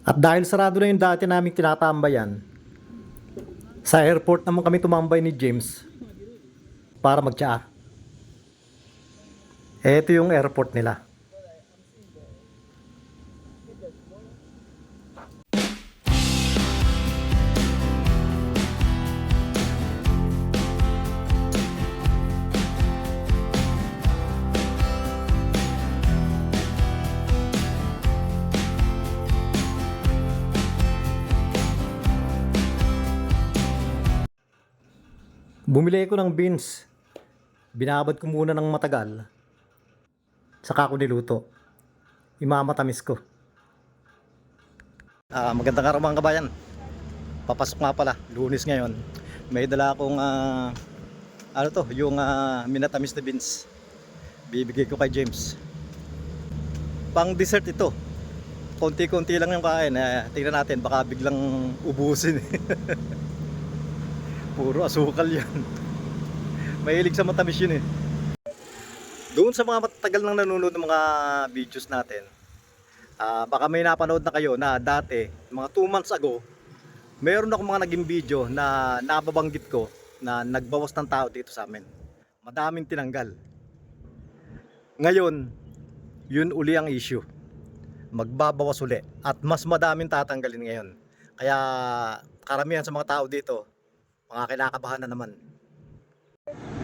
At dahil sarado na yung dati naming tinatambayan, sa airport naman kami tumambay ni James para magtsaa. Ito yung airport nila. Bumili ko ng beans. Binabad ko muna ng matagal. Saka ko niluto. Imamatamis ko. Magandang araw mga kabayan. Papasok nga pala. Lunes ngayon. May dala akong yung minatamis na beans. Bibigay ko kay James. Pang dessert ito. Konti-konti lang yung kain. Tingnan natin. Baka biglang ubusin. Puro asukal yan. Mahilig sa matamis yun eh. Doon sa mga matagal nang nanonood ng mga videos natin, baka may napanood na kayo na dati, mga 2 months ago, mayroon akong mga naging video na nababanggit ko na nagbawas ng tao dito sa amin. Madaming tinanggal. Ngayon, yun uli ang issue. Magbabawas uli at mas madaming tatanggalin ngayon. Kaya karamihan sa mga tao dito, mga kinakabahan na naman.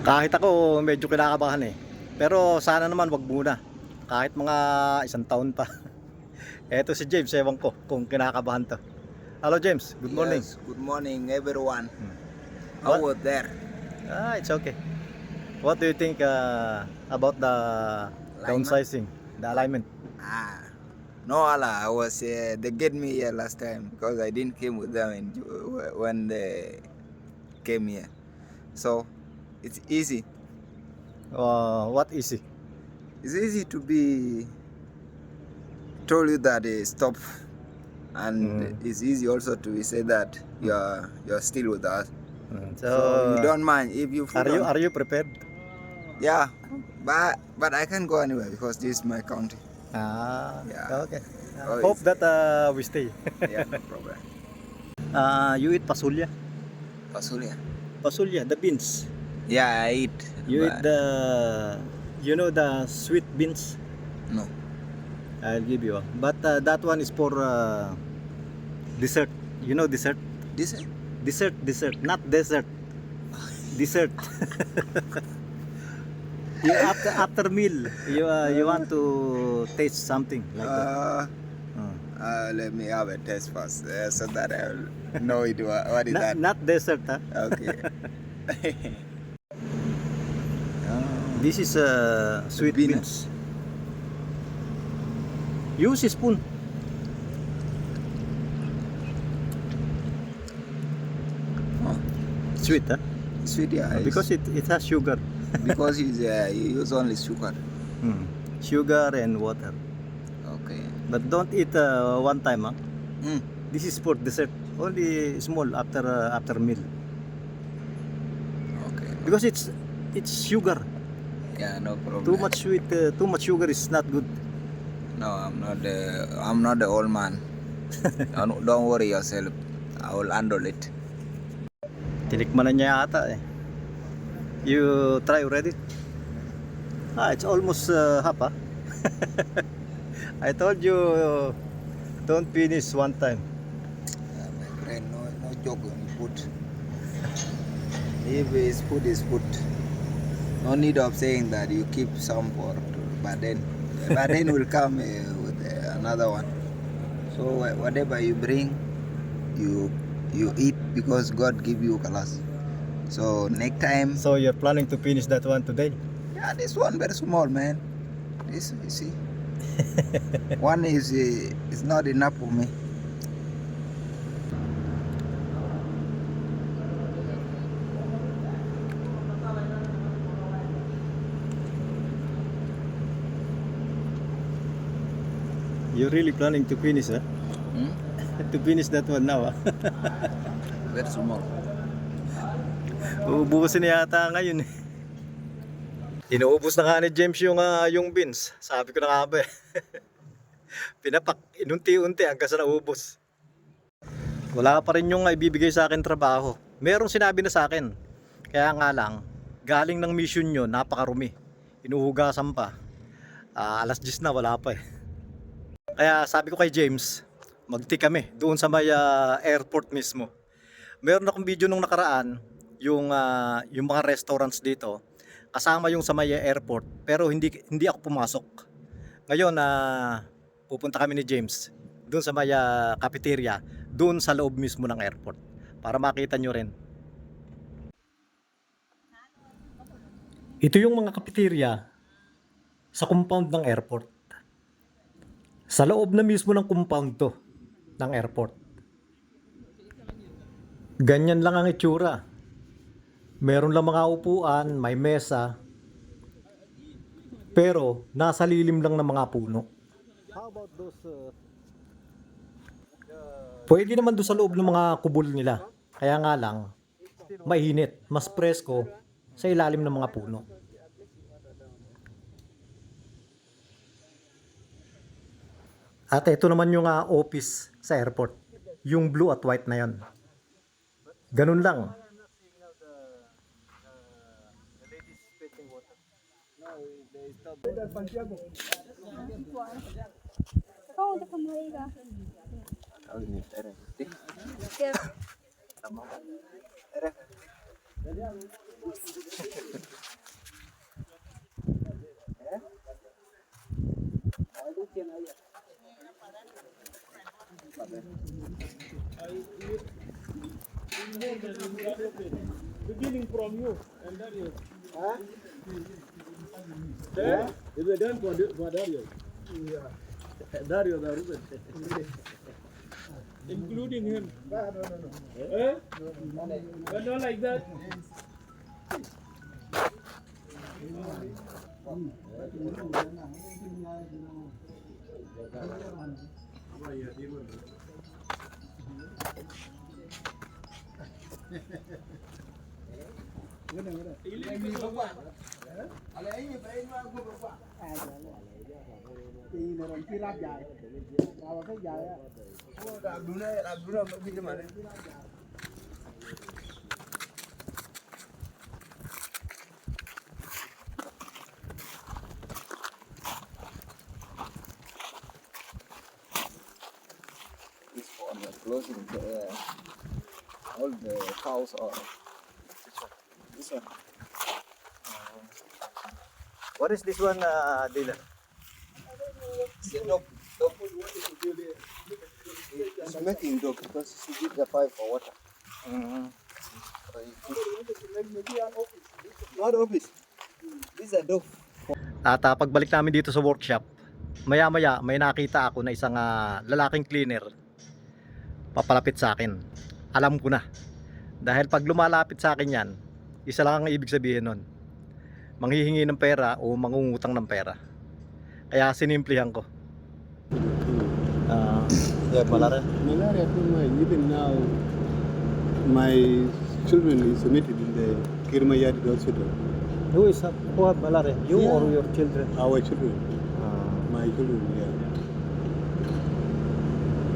Kahit ako medyo kinakabahan eh. Pero sana naman wag muna. Kahit mga 1 taon pa. Eto si James, ewan ko kung kinakabahan to. Hello James, good morning. Yes, good morning everyone. How was there? It's okay. What do you think about the downsizing, the alignment? No Allah, I was they get me here last time because I didn't came with them when they came here. So it's easy. What is it? It's easy to be told you that stop, and it's easy also to say that you're still with us. So, So you don't mind if you are you prepared? Yeah, but I can't go anywhere because this is my country. Yeah. Okay. Oh, Hope that we stay. Yeah, no problem. You eat pasulya? Pasulia. Pasulya, the beans. Yeah, I eat. You eat but the sweet beans. no. I'll give you. But that one is for dessert. You know dessert? This Dessert, not dessert. Dessert. You after meal, you want to taste something like that. Let me have a taste first, so that I will know what is that. Not dessert, huh? Okay. This is sweet Bean. beans. Use a spoon. Sweet, huh? Sweet, yeah. Because it has sugar. because you use only sugar. Sugar and water. Okay. But don't eat one time, huh? Mm. This is for dessert. Only small after meal. Okay. Because it's sugar. Yeah, no problem. Too much sweet, too much sugar is not good. No, I'm not the old man. Don't worry yourself. I will handle it. Tinikman na niya ata eh. You try already? It's almost half, huh? I told you don't finish one time. My friend, no joke on food. If it's food is food. No need of saying that you keep some for, but then will come with another one. So whatever you bring, you eat because God give you kalas. So next time, So you're planning to finish that one today? yeah, this one very small, man. This you see, one is not enough for me. You're really planning to finish, huh? To finish that one now, huh? Very small. Uubusin na yata ngayon eh. Inuubos na nga ni James yung beans. Sabi ko na nga ba eh. Pinapak, inunti-unti hanggang sa naubos. Wala pa rin yung ibibigay sa akin trabaho. Merong sinabi na sa akin. Kaya nga lang, galing ng mission nyo, napakarumi. Inuhugasan pa. Alas 10 na, wala pa eh. Kaya sabi ko kay James, magti kami doon sa may airport mismo. Meron akong video nung nakaraan, yung mga restaurants dito, kasama yung sa may airport, pero hindi ako pumasok. Ngayon, pupunta kami ni James doon sa may cafeteria, doon sa loob mismo ng airport, para makita nyo rin. Ito yung mga cafeteria sa compound ng airport. Sa loob na mismo ng compound to ng airport. Ganyan lang ang itsura. Meron lang mga upuan, may mesa. Pero nasa lilim lang ng mga puno. How about those pwede naman doon sa loob ng mga kubol nila. Kaya nga lang, mainit, mas presko sa ilalim ng mga puno. At ito naman yung office sa airport. Yung blue at white na yon. Ganun lang. Beginning from you and Dario. Huh? There? Is it done for Dario? Yeah. Dario, the Ruben. Including him. No. Eh? But not like that. This one was closing all the cows are. This one. What is this one, dealer? It's a dog. It's making dog because she give the pipe for water. So not office. This is a dog. At pagbalik namin dito sa workshop, maya-maya may nakita ako na isang lalaking cleaner papalapit sa akin. Alam ko na. Dahil pag lumalapit sa akin yan, isa lang ang ibig sabihin nun. Manghihingi ng pera o mangungutang ng pera. Kaya sinimplihan ko. Malaria. Malaria, even now, my children is admitted in the Kirmayadi hospital. Who have malaria? You Yeah. or your children? Our children, my children, yeah.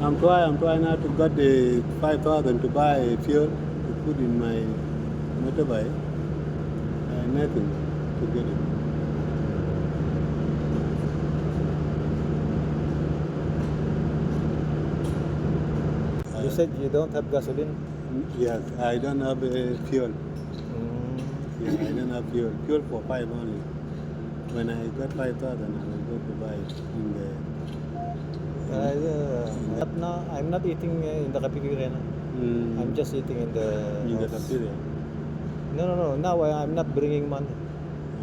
I'm trying now to get the 5,000 to buy fuel to put in my motorbike. Nothing to get it. You said you don't have gasoline. Yes, I don't have fuel. Yeah, I don't have fuel. Fuel for 5 only. When I got 5,000, I will go to buy it in the. I'm not eating in the cafeteria. I'm just eating in the in the house. cafeteria. No. Now I'm not bringing money.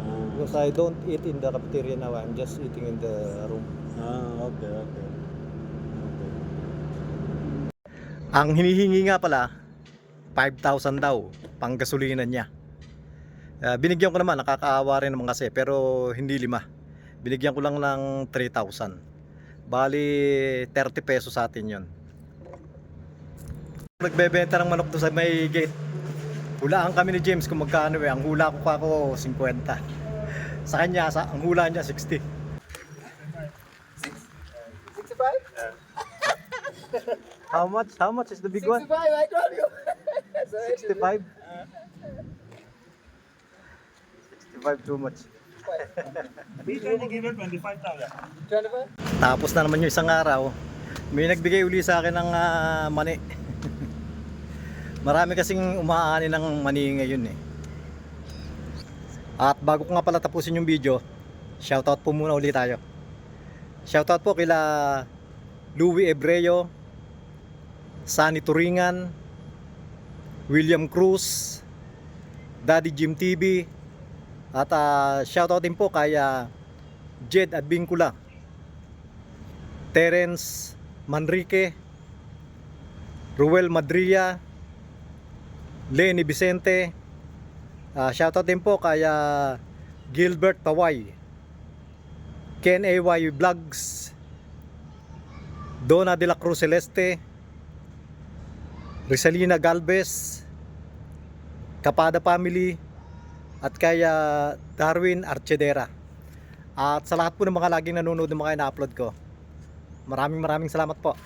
Ah, Because I don't eat in the cafeteria now. I'm just eating in the room. okay. Ang hinihingi nga pala, 5,000 daw, pang gasolina niya. Binigyan ko naman, nakakaawa rin naman kasi, pero hindi 5. Binigyan ko lang ng 3,000. Bali, 30 pesos sa atin yon. Nagbebenta ng manok doon sa may gate. Hulaan kami ni James kung magkano eh. Ang hula ko ako 50. Sa kanya, ang hula niya 60. 65. How much? How much is the big one? 65, I told you. 65? 65 too much. We can give it 25,000. 25? Tapos na naman yung isang araw, may nagbigay uli sa akin ng mani. Marami kasing umaani ng mani ngayon eh. At bago ko nga pala tapusin yung video, shoutout po muna ulit tayo. Shoutout po kila Louie Ebreo, Sunny Turingan, William Cruz, Daddy Jim TV, at shoutout din po kay Jed Advincula, Terence Manrique, Ruel Madria, Lenny Vicente. Shoutout din po kay Gilbert Paway, Ken AY Vlogs, Donna de la Cruz Celeste, Rizalina Galvez, Kapada Family, at kay Darwin Archedera. At sa lahat po ng mga laging nanonood ng mga ina-upload ko, maraming salamat po.